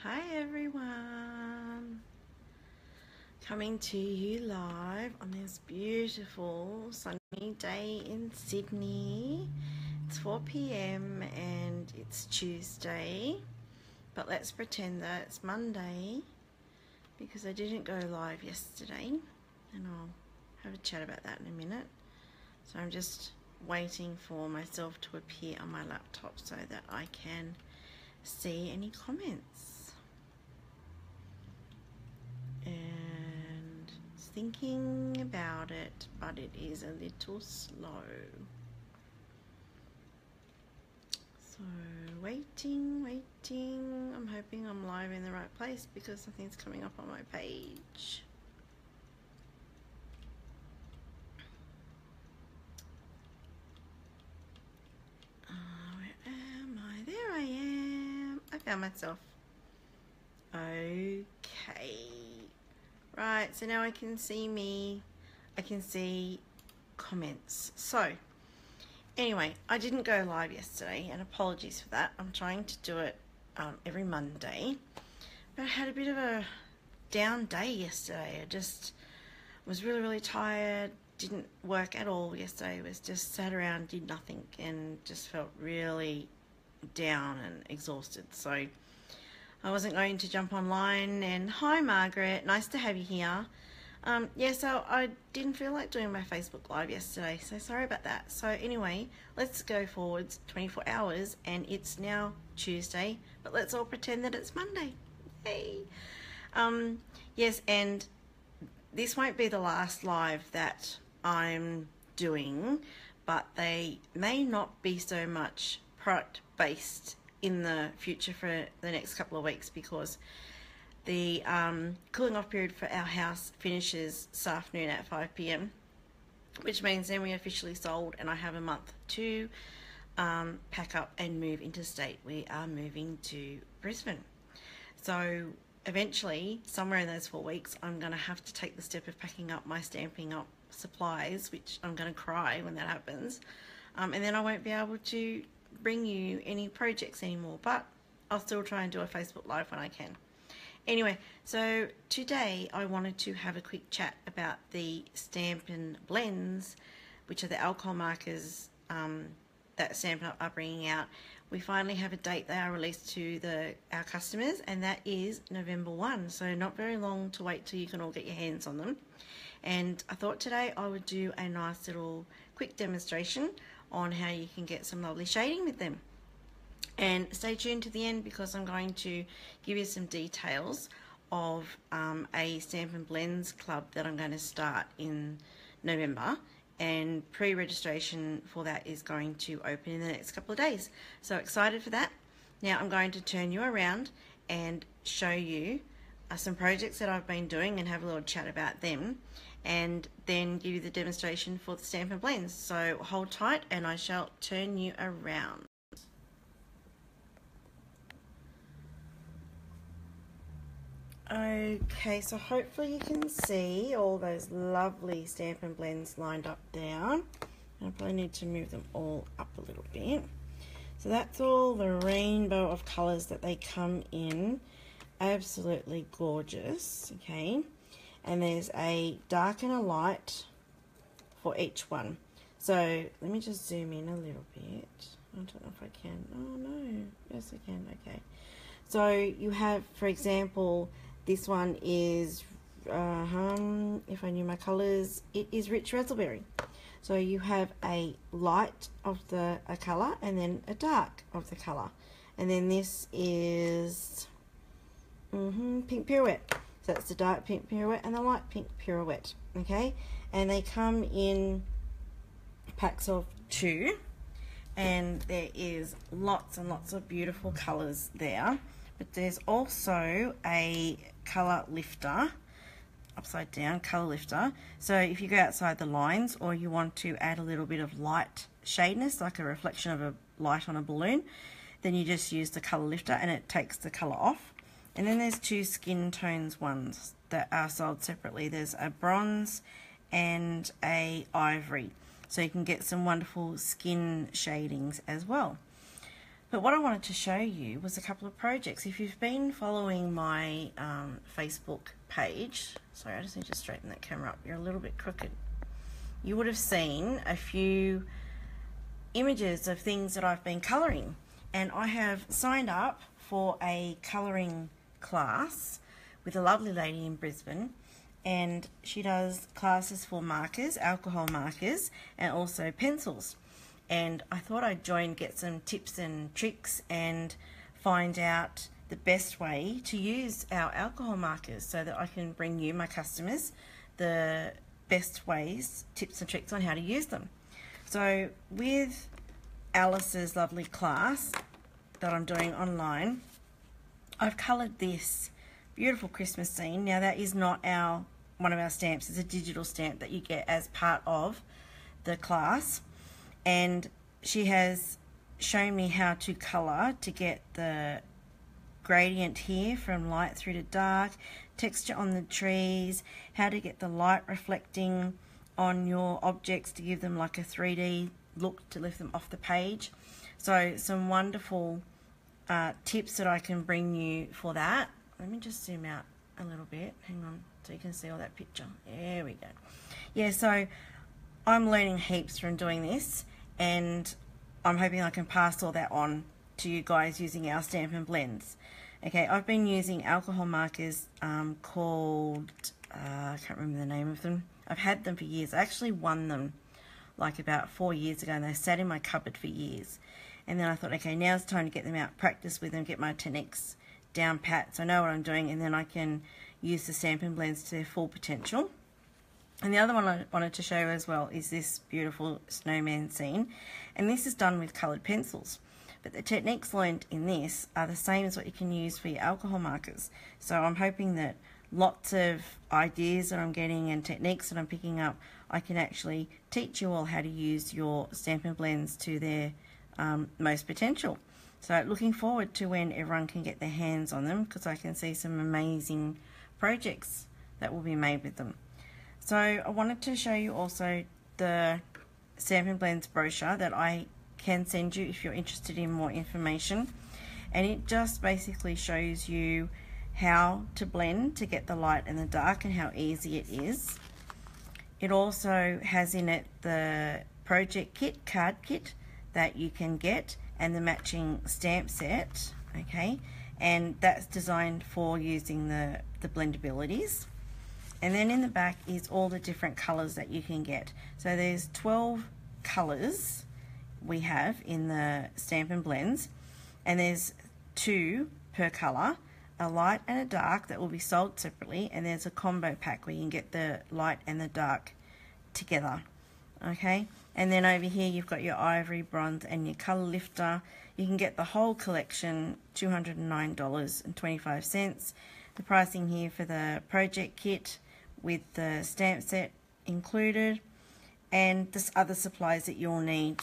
Hi everyone, coming to you live on this beautiful sunny day in Sydney. It's 4 p.m. and it's Tuesday, but let's pretend that it's Monday because I didn't go live yesterday, and I'll have a chat about that in a minute. So I'm just waiting for myself to appear on my laptop so that I can see any comments. And thinking about it, but it is a little slow. So waiting. I'm hoping I'm live in the right place because nothing's coming up on my page. Where am I? There I am. I found myself. Okay. Right, so now I can see me. I can see comments. So anyway, I didn't go live yesterday, and apologies for that. I'm trying to do it every Monday, but I had a bit of a down day yesterday. I just was really tired, didn't work at all yesterday, was just sat around, did nothing, and just felt really down and exhausted. So I wasn't going to jump online. And hi Margaret, nice to have you here. So I didn't feel like doing my Facebook Live yesterday, so sorry about that. So anyway, let's go forwards 24 hours and it's now Tuesday, but let's all pretend that it's Monday. Hey. Yes, and this won't be the last live that I'm doing, but they may not be so much product based in the future for the next couple of weeks, because the cooling off period for our house finishes this afternoon at 5 p.m, which means then we officially sold and I have a month to pack up and move interstate. We are moving to Brisbane. So eventually, somewhere in those 4 weeks, I'm going to have to take the step of packing up my Stampin' Up supplies, which I'm going to cry when that happens. And then I won't be able to bring you any projects anymore, but I'll still try and do a Facebook Live when I can. Anyway, so today I wanted to have a quick chat about the Stampin' blends, which are the alcohol markers that Stampin' are bringing out. We finally have a date they are released to our customers, and that is November 1, so not very long to wait till you can all get your hands on them. And I thought today I would do a nice little quick demonstration on how you can get some lovely shading with them. And stay tuned to the end because I'm going to give you some details of a Stampin' Blends club that I'm going to start in November, and pre-registration for that is going to open in the next couple of days. So excited for that. Now I'm going to turn you around and show you some projects that I've been doing and have a little chat about them, and then give you the demonstration for the Stampin' Blends. So hold tight and I shall turn you around. Okay, so hopefully you can see all those lovely Stampin' Blends lined up there. I probably need to move them all up a little bit. So that's all the rainbow of colours that they come in. Absolutely gorgeous, okay? And there's a dark and a light for each one. So let me just zoom in a little bit. I don't know if I can. Oh no, yes I can, okay. So you have, for example, this one is, if I knew my colours, it is Rich Raspberry. So you have a light of a colour and then a dark of the colour. And then this is Pink Pirouette. So that's the dark pink pirouette and the light pink pirouette, okay? And they come in packs of 2, and there is lots and lots of beautiful colours there. But there's also a colour lifter, upside down colour lifter. So if you go outside the lines, or you want to add a little bit of light shadeness, like a reflection of a light on a balloon, then you just use the colour lifter and it takes the colour off. And then there's 2 skin tones ones that are sold separately. There's a bronze and a ivory. So you can get some wonderful skin shadings as well. But what I wanted to show you was a couple of projects. If you've been following my Facebook page, sorry, I just need to straighten that camera up, you're a little bit crooked. You would have seen a few images of things that I've been colouring, and I have signed up for a colouring class with a lovely lady in Brisbane, and she does classes for markers, alcohol markers, and also pencils. And I thought I'd join, get some tips and tricks and find out the best way to use our alcohol markers so that I can bring you, my customers, the best ways, tips and tricks on how to use them. So with Alice's lovely class that I'm doing online, I've coloured this beautiful Christmas scene. Now that is not one of our stamps, it's a digital stamp that you get as part of the class. And she has shown me how to colour to get the gradient here from light through to dark, texture on the trees, how to get the light reflecting on your objects to give them like a 3D look to lift them off the page. So some wonderful tips that I can bring you for that. Let me just zoom out a little bit, hang on, so you can see all that picture. There we go. Yeah, so I'm learning heaps from doing this, and I'm hoping I can pass all that on to you guys using our Stampin' Blends. Okay, I've been using alcohol markers called, I can't remember the name of them. I've had them for years. I actually won them like about 4 years ago, and they sat in my cupboard for years. And then I thought, okay, now it's time to get them out, practice with them, get my techniques down pat so I know what I'm doing, and then I can use the Stampin' Blends to their full potential. And the other one I wanted to show you as well is this beautiful snowman scene, and this is done with coloured pencils, but the techniques learned in this are the same as what you can use for your alcohol markers. So I'm hoping that lots of ideas that I'm getting and techniques that I'm picking up, I can actually teach you all how to use your Stampin' Blends to their most potential. So looking forward to when everyone can get their hands on them, because I can see some amazing projects that will be made with them. So I wanted to show you also the Stampin' Blends brochure that I can send you if you're interested in more information. And it just basically shows you how to blend to get the light and the dark and how easy it is. It also has in it the project kit, card kit that you can get, and the matching stamp set, okay? And that's designed for using the blendabilities. And then in the back is all the different colours that you can get. So there's 12 colours we have in the Stampin' Blends, and there's 2 per colour, a light and a dark that will be sold separately, and there's a combo pack where you can get the light and the dark together, okay? And then over here you've got your ivory, bronze and your colour lifter. You can get the whole collection, $209.25. The pricing here for the project kit with the stamp set included, and the other supplies that you'll need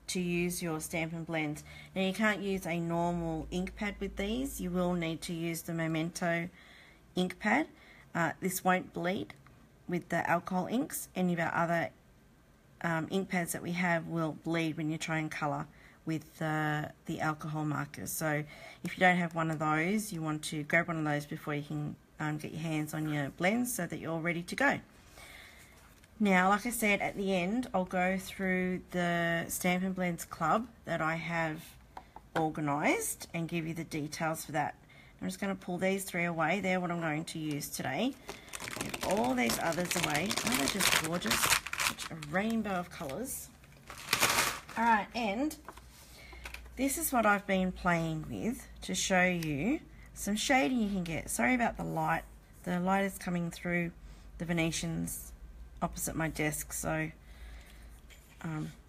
to use your Stampin' Blends. Now you can't use a normal ink pad with these. You will need to use the Memento ink pad. This won't bleed with the alcohol inks. Any of our other ink pads that we have will bleed when you try and colour with the alcohol markers. So if you don't have one of those, you want to grab one of those before you can get your hands on your blends so that you're all ready to go. Now, like I said, at the end, I'll go through the Stampin' Blends Club that I have organised and give you the details for that. I'm just going to pull these 3 away. They're what I'm going to use today. Get all these others away. Oh, they're just gorgeous. Such a rainbow of colours. Alright, and this is what I've been playing with to show you some shading you can get. Sorry about the light. The light is coming through the Venetians opposite my desk, so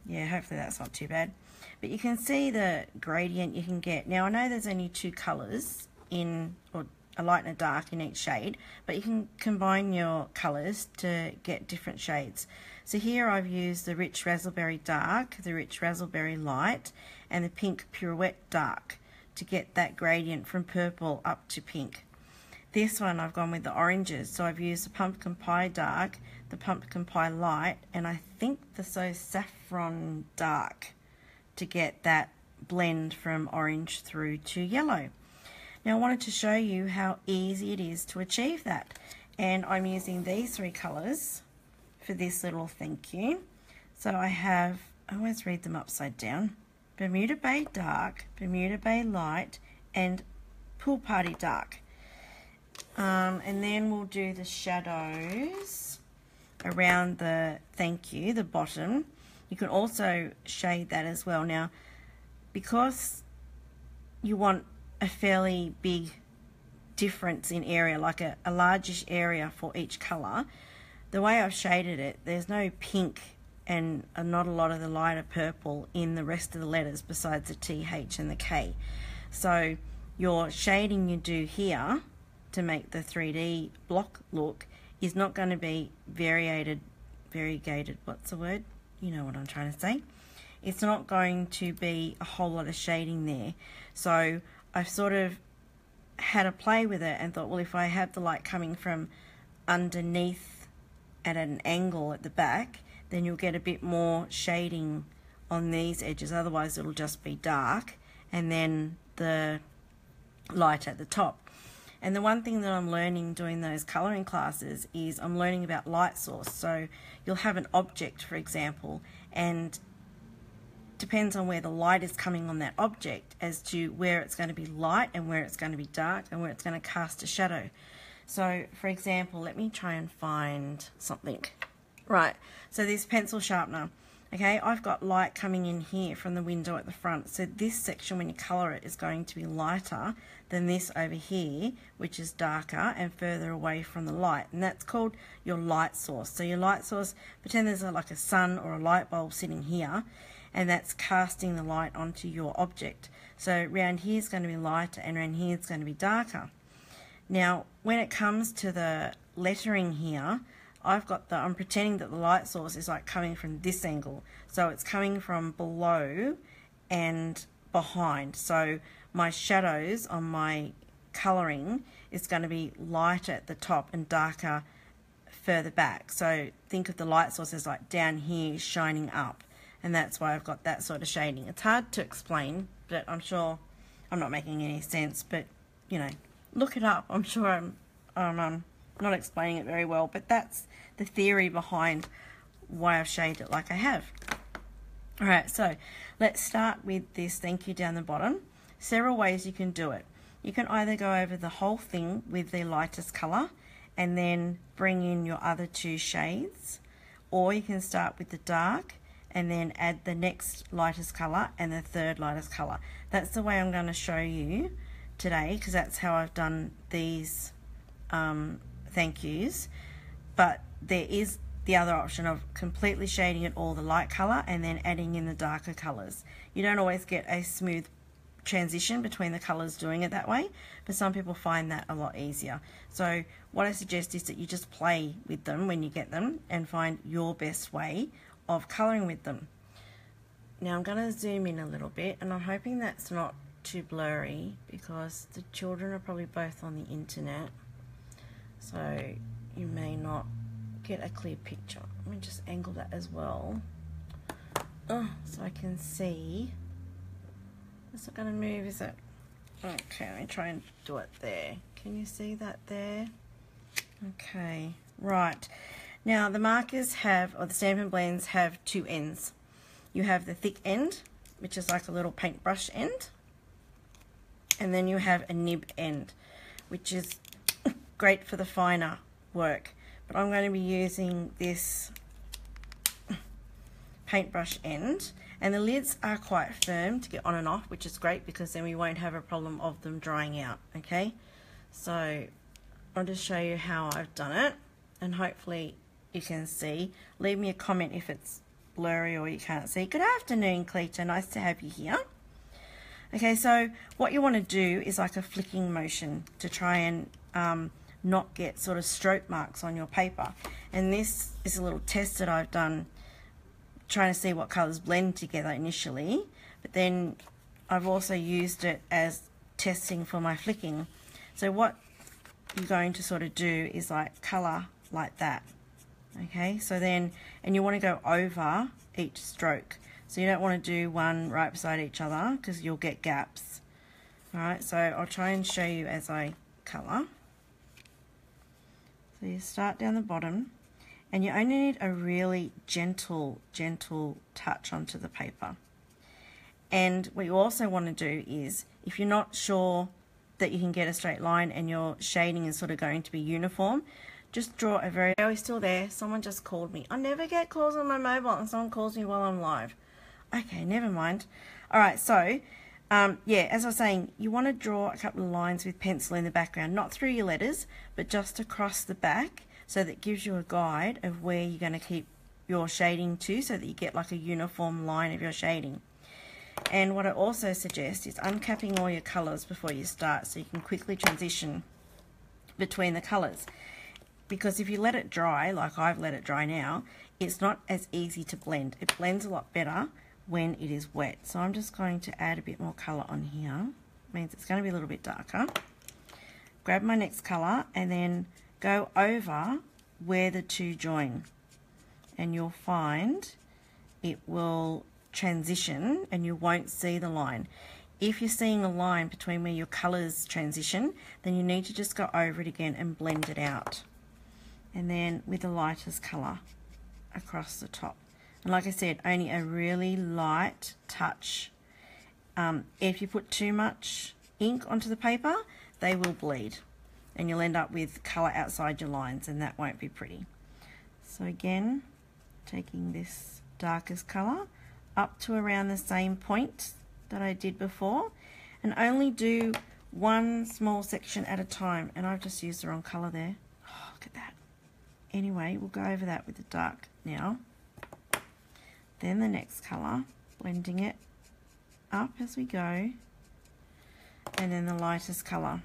yeah, hopefully that's not too bad. But you can see the gradient you can get. Now I know there's only 2 colours in, or a light and a dark in each shade, but you can combine your colours to get different shades. So here I've used the rich raspberry dark, the rich raspberry light, and the pink pirouette dark to get that gradient from purple up to pink. This one I've gone with the oranges, so I've used the pumpkin pie dark, the pumpkin pie light, and I think the saffron dark to get that blend from orange through to yellow. Now I wanted to show you how easy it is to achieve that, and I'm using these three colours for this little thank you. So I always read them upside down: Bermuda Bay Dark, Bermuda Bay Light, and Pool Party Dark. And then we'll do the shadows around the thank you, the bottom. You can also shade that as well. Now, because you want a fairly big difference in area, like a largish area for each colour, the way I've shaded it, there's no pink and not a lot of the lighter purple in the rest of the letters besides the TH and the K. So your shading you do here to make the 3D block look is not going to be variegated, what's the word? You know what I'm trying to say. It's not going to be a whole lot of shading there. So I've sort of had a play with it and thought, well, if I have the light coming from underneath at an angle at the back, then you'll get a bit more shading on these edges. Otherwise it'll just be dark and then the light at the top. And the one thing that I'm learning doing those colouring classes is I'm learning about light source. So you'll have an object, for example, and depends on where the light is coming on that object as to where it's going to be light and where it's going to be dark and where it's going to cast a shadow. So for example, let me try and find something. Right, so this pencil sharpener. Okay, I've got light coming in here from the window at the front. So this section, when you colour it, is going to be lighter than this over here, which is darker and further away from the light. And that's called your light source. So your light source, pretend there's like a sun or a light bulb sitting here, and that's casting the light onto your object. So around here is going to be lighter and around here it's going to be darker. Now, when it comes to the lettering here, I'm pretending that the light source is like coming from this angle. So it's coming from below and behind. So my shadows on my colouring is going to be lighter at the top and darker further back. So think of the light source as like down here shining up. And that's why I've got that sort of shading. It's hard to explain, but I'm sure I'm not making any sense. But, you know, look it up. I'm sure I'm not explaining it very well, but that's the theory behind why I've shaded it like I have. Alright, so let's start with this thank you down the bottom. Several ways you can do it. You can either go over the whole thing with the lightest colour and then bring in your other two shades, or you can start with the dark and then add the next lightest colour and the third lightest colour. That's the way I'm going to show you today, because that's how I've done these thank yous. But there is the other option of completely shading it all the light colour and then adding in the darker colours. You don't always get a smooth transition between the colours doing it that way, but some people find that a lot easier. So what I suggest is that you just play with them when you get them and find your best way of colouring with them. Now I'm going to zoom in a little bit, and I'm hoping that's not too blurry because the children are probably both on the internet, so you may not get a clear picture. Let me just angle that as well, so I can see. It's not going to move, is it? Okay, let me try and do it there. Can you see that there? Okay, right. Now the markers have, or the Stampin' blends have two ends. You have the thick end, which is like a little paintbrush end, and then you have a nib end, which is great for the finer work. But I'm going to be using this paintbrush end, and the lids are quite firm to get on and off, which is great because then we won't have a problem of them drying out. Okay, so I'll just show you how I've done it, and hopefully you can see. Leave me a comment if it's blurry or you can't see. Good afternoon, Cleeta, nice to have you here. Okay, so what you want to do is like a flicking motion to try and not get sort of stroke marks on your paper. And this is a little test that I've done, trying to see what colours blend together initially, but then I've also used it as testing for my flicking. So what you're going to sort of do is like colour like that. Okay, so then, and you want to go over each stroke. So you don't want to do one right beside each other because you'll get gaps. Alright, so I'll try and show you as I colour. So you start down the bottom, and you only need a really gentle touch onto the paper. And what you also want to do is, if you're not sure that you can get a straight line and your shading is sort of going to be uniform, just draw a very... Oh, he's still there. Someone just called me. I never get calls on my mobile and someone calls me while I'm live. Okay, never mind. Alright, so, yeah, as I was saying, you want to draw a couple of lines with pencil in the background, not through your letters, but just across the back, so that gives you a guide of where you're going to keep your shading to, so that you get like a uniform line of your shading. And what I also suggest is uncapping all your colours before you start, so you can quickly transition between the colours. Because if you let it dry, like I've let it dry now, it's not as easy to blend. It blends a lot better when it is wet. So I'm just going to add a bit more colour on here. Means it's going to be a little bit darker. Grab my next colour and then go over where the two join. And you'll find it will transition and you won't see the line. If you're seeing a line between where your colours transition, then you need to just go over it again and blend it out. And then with the lightest colour across the top. And like I said, only a really light touch. If you put too much ink onto the paper, they will bleed. And you'll end up with colour outside your lines, and that won't be pretty. So again, taking this darkest colour up to around the same point that I did before, and only do one small section at a time. And I've just used the wrong colour there. Oh, look at that. Anyway, we'll go over that with the dark now. Then the next colour, blending it up as we go, and then the lightest colour.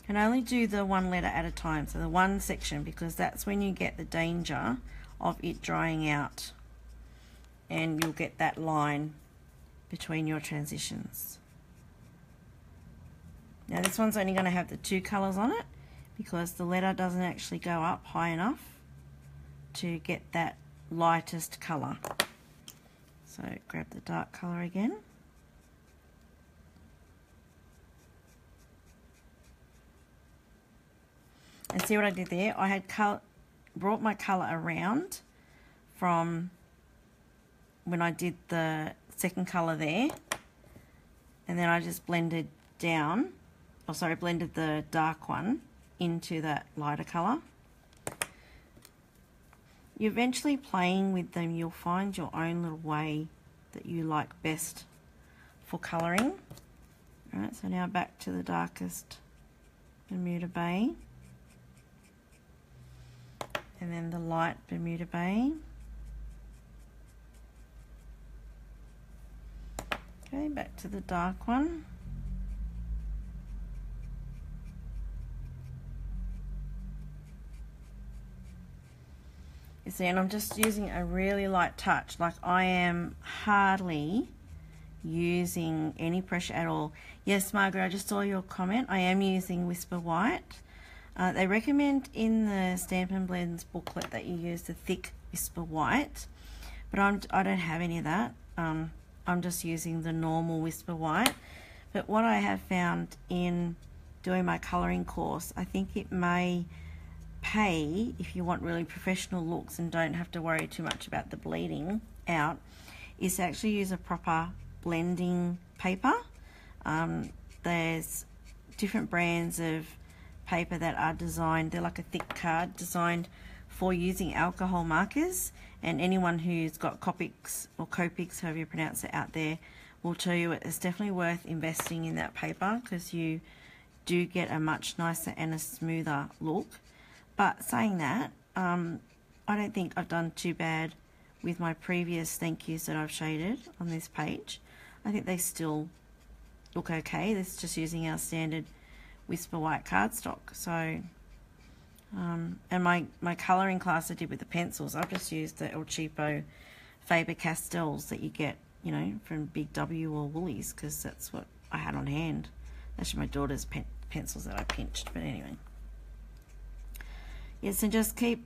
And only do the one letter at a time, so the one section, because that's when you get the danger of it drying out, and you'll get that line between your transitions. Now this one's only going to have the two colours on it because the letter doesn't actually go up high enough to get that lightest colour. So grab the dark colour again. And see what I did there? I had brought my colour around from when I did the second colour there, and then I just blended down, or sorry, blended the dark one into that lighter colour. You're eventually playing with them, you'll find your own little way that you like best for colouring. Alright, so now back to the darkest Bermuda Bay. And then the light Bermuda Bay. Okay, back to the dark one. You see, and I'm just using a really light touch, like I am hardly using any pressure at all. Yes, Margaret, I just saw your comment. I am using Whisper White. They recommend in the Stampin' Blends booklet that you use the thick Whisper White, but I don't have any of that. I'm just using the normal Whisper White. But what I have found in doing my colouring course, I think it may pay if you want really professional looks and don't have to worry too much about the bleeding out, is to actually use a proper blending paper. There's different brands of paper that are designed, they're like a thick card designed for using alcohol markers, and anyone who's got Copics or Copics, however you pronounce it, out there will tell you it's definitely worth investing in that paper because you do get a much nicer and a smoother look. But saying that, I don't think I've done too bad with my previous thank yous that I've shaded on this page. I think they still look okay. This is just using our standard Whisper White cardstock. So, and my colouring class I did with the pencils, I've just used the El Cheapo Faber-Castells that you get, you know, from Big W or Woolies, because that's what I had on hand. Actually, my daughter's pencils that I pinched, but anyway. Yes, and just keep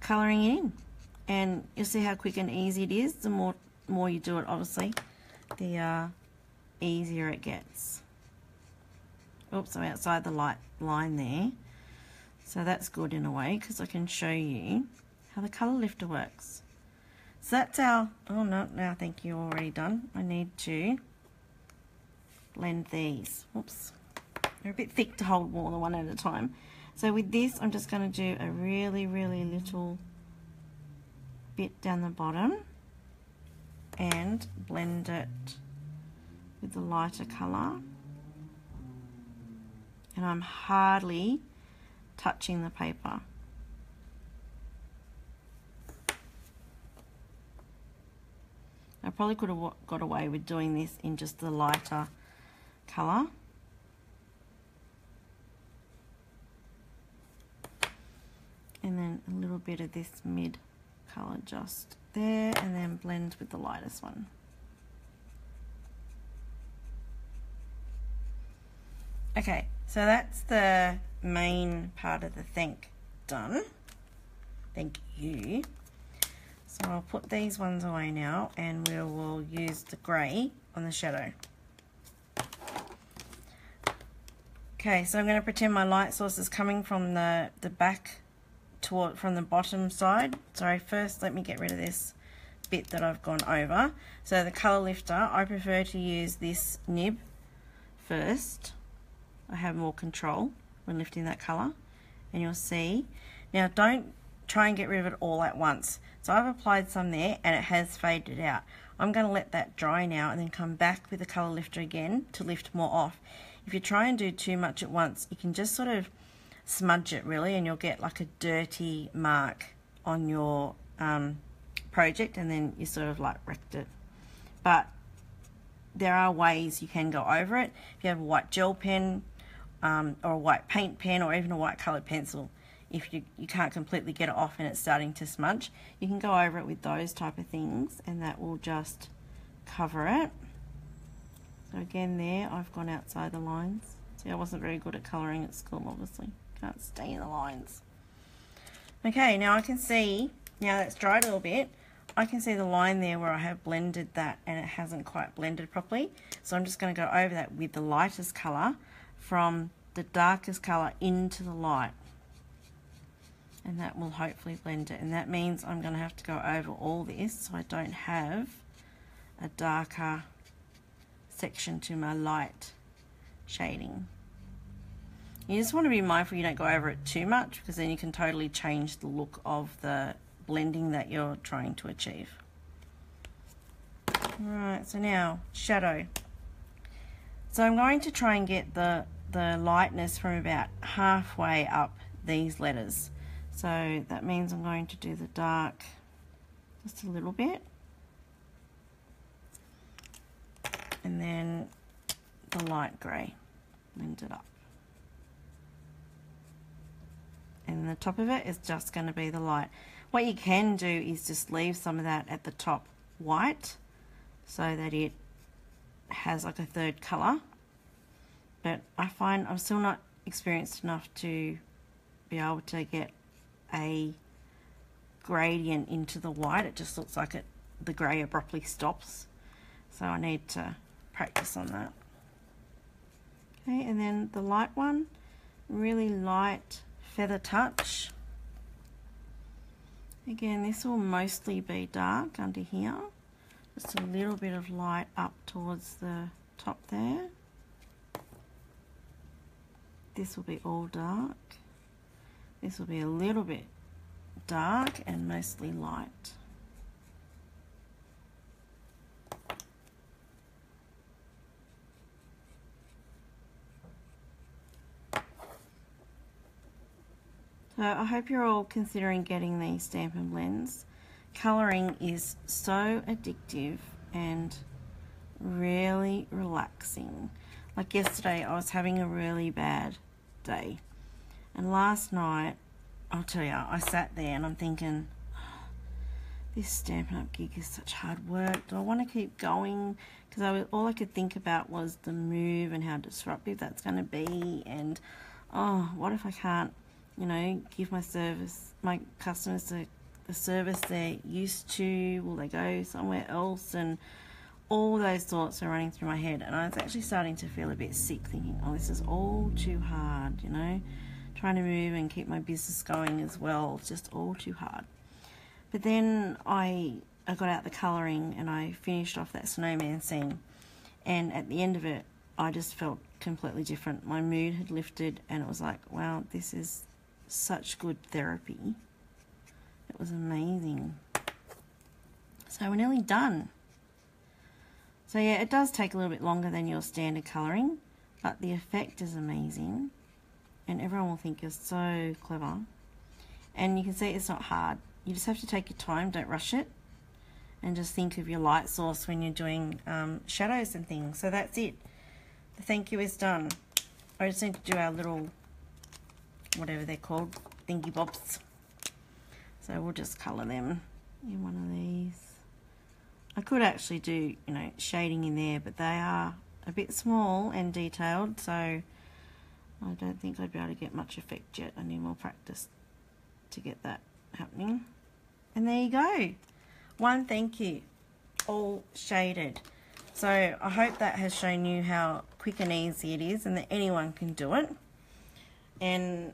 colouring it in. and you'll see how quick and easy it is. The more you do it, obviously, the easier it gets. Oops, I'm outside the line there. So that's good in a way, because I can show you how the colour lifter works. So that's our, oh no, now I think you're already done. I need to blend these. Oops, they're a bit thick to hold more than one at a time. So with this, I'm just going to do a really, really little bit down the bottom and blend it with the lighter colour. And I'm hardly touching the paper. I probably could have got away with doing this in just the lighter colour. And then a little bit of this mid colour just there, and then blend with the lightest one. Okay, so that's the main part of the thank done. Thank you. So I'll put these ones away now, and we will use the grey on the shadow. Okay, so I'm going to pretend my light source is coming from the back from the bottom side. Sorry, first let me get rid of this bit that I've gone over. So the colour lifter, I prefer to use this nib first. I have more control when lifting that colour, and you'll see. Now don't try and get rid of it all at once. So I've applied some there and it has faded out. I'm going to let that dry now and then come back with the colour lifter again to lift more off. If you try and do too much at once, you can just sort of smudge it really, and you'll get like a dirty mark on your project, and then you sort of like wrecked it. But there are ways you can go over it. If you have a white gel pen or a white paint pen, or even a white coloured pencil, if you can't completely get it off and it's starting to smudge, you can go over it with those type of things, and that will just cover it. So again there, I've gone outside the lines. See, I wasn't very good at colouring at school, obviously. Can't stay in the lines. Okay, now I can see, now that's dried a little bit, I can see the line there where I have blended that and it hasn't quite blended properly. So I'm just going to go over that with the lightest colour from the darkest colour into the light. And that will hopefully blend it. And that means I'm going to have to go over all this so I don't have a darker section to my light shading. You just want to be mindful you don't go over it too much, because then you can totally change the look of the blending that you're trying to achieve. Alright, so now shadow. So I'm going to try and get the lightness from about halfway up these letters. So that means I'm going to do the dark just a little bit, and then the light grey, blend it up. And the top of it is just going to be the light. What you can do is just leave some of that at the top white so that it has like a third colour. But I find I'm still not experienced enough to be able to get a gradient into the white. It just looks like the grey abruptly stops. So I need to practice on that. Okay, and then the light one, really light feather touch. Again, this will mostly be dark under here. Just a little bit of light up towards the top there. This will be all dark. This will be a little bit dark and mostly light. So I hope you're all considering getting these Stampin' blends. Colouring is so addictive and really relaxing. Like yesterday, I was having a really bad day. And last night, I'll tell you, I sat there and I'm thinking, oh, this Stampin' Up gig is such hard work. Do I want to keep going? Because all I could think about was the move and how disruptive that's going to be. And, oh, what if I can't, you know, give my customers the the service they're used to? Will they go somewhere else? And all those thoughts are running through my head, and I was actually starting to feel a bit sick, thinking, oh, this is all too hard, you know, trying to move and keep my business going as well. It's just all too hard. But then I got out the colouring and I finished off that snowman scene, and at the end of it I just felt completely different. My mood had lifted, and it was like, wow, this is such good therapy. It was amazing. So we're nearly done. So yeah, it does take a little bit longer than your standard colouring, but the effect is amazing, and everyone will think you're so clever. And you can see it's not hard. You just have to take your time, don't rush it, and just think of your light source when you're doing shadows and things. So that's it. The thank you is done. I just need to do our little, whatever they're called, thingy bobs. So we'll just colour them in one of these. I could actually do, you know, shading in there, but they are a bit small and detailed, so I don't think I'd be able to get much effect yet. I need more practice to get that happening. And there you go. One thank you, all shaded. So I hope that has shown you how quick and easy it is, and that anyone can do it. And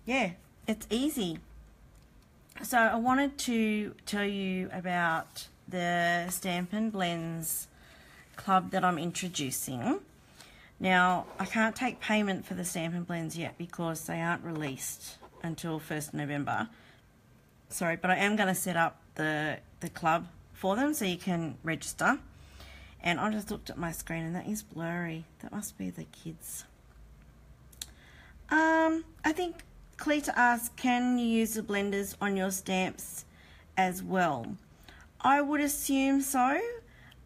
yeah, it's easy. So I wanted to tell you about the Stampin' Blends club that I'm introducing. Now, I can't take payment for the Stampin' Blends yet because they aren't released until 1st November. Sorry, but I am going to set up the club for them so you can register. And I just looked at my screen and that is blurry. That must be the kids. I think Cleta asked, can you use the blenders on your stamps as well? I would assume so,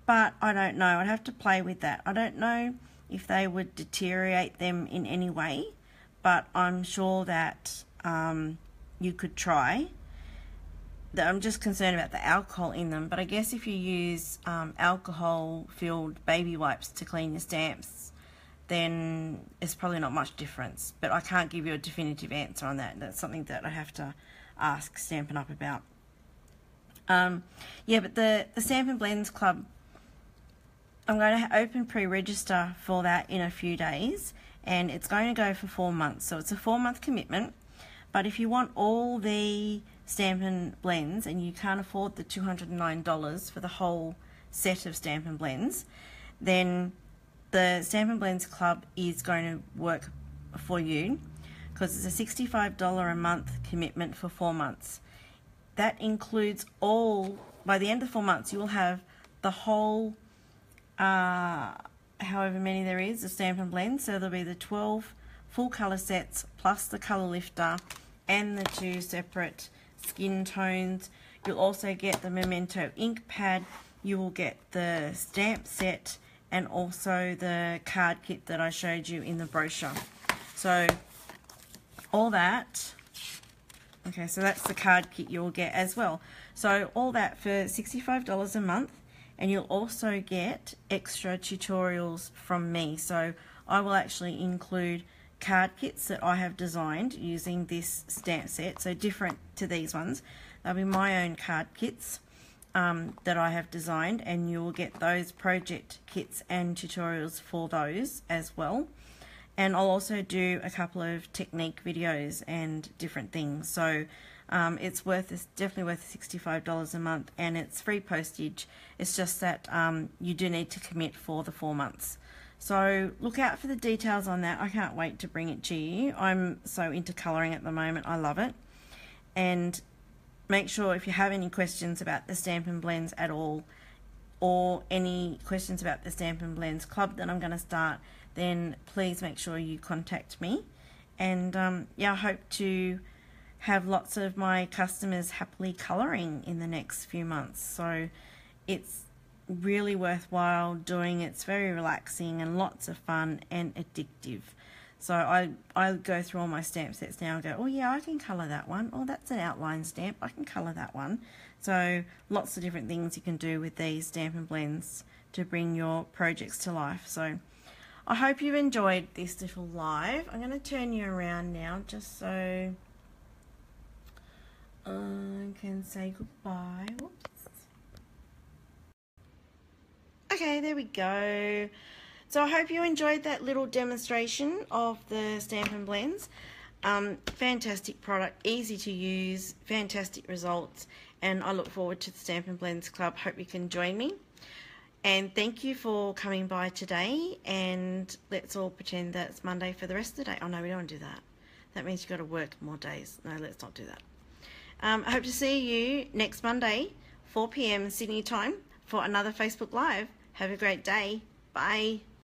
but I don't know. I'd have to play with that. I don't know if they would deteriorate them in any way, but I'm sure that you could try. I'm just concerned about the alcohol in them, but I guess if you use alcohol-filled baby wipes to clean your stamps, then it's probably not much difference. But I can't give you a definitive answer on that. That's something that I have to ask Stampin' Up about. Yeah, but the Stampin' Blends Club, I'm going to open pre-register for that in a few days, and it's going to go for 4 months. So it's a 4-month commitment, but if you want all the Stampin' Blends and you can't afford the $209 for the whole set of Stampin' Blends, then the Stampin' Blends Club is going to work for you, because it's a $65 a month commitment for 4 months. That includes all, by the end of 4 months, you will have the whole, however many there is, of Stampin' Blends. So there'll be the 12 full colour sets plus the colour lifter and the 2 separate skin tones. You'll also get the Memento ink pad. You will get the stamp set and also the card kit that I showed you in the brochure. So all that. Okay, so that's the card kit you'll get as well. So all that for $65 a month, and you'll also get extra tutorials from me. So I will actually include card kits that I have designed using this stamp set, so different to these ones. They'll be my own card kits that I have designed, and you will get those project kits and tutorials for those as well. And I'll also do a couple of technique videos and different things. So it's definitely worth $65 a month, and it's free postage. It's just that you do need to commit for the 4 months. So look out for the details on that. I can't wait to bring it to you. I'm so into colouring at the moment. I love it. And make sure if you have any questions about the Stampin' Blends at all, or any questions about the Stampin' Blends Club that I'm going to start, then please make sure you contact me. And yeah, I hope to have lots of my customers happily colouring in the next few months. So it's really worthwhile doing. It's very relaxing and lots of fun and addictive. So I go through all my stamp sets now and go, oh yeah, I can colour that one. Oh, that's an outline stamp. I can colour that one. So lots of different things you can do with these Stampin' Blends to bring your projects to life. So I hope you've enjoyed this little live. I'm going to turn you around now just so I can say goodbye. Whoops. Okay, there we go. So I hope you enjoyed that little demonstration of the Stampin' Blends. Fantastic product, easy to use, fantastic results, and I look forward to the Stampin' Blends Club. Hope you can join me. And thank you for coming by today, and let's all pretend that it's Monday for the rest of the day. Oh no, we don't want to do that. That means you've got to work more days. No, let's not do that. I hope to see you next Monday, 4 p.m. Sydney time, for another Facebook Live. Have a great day. Bye.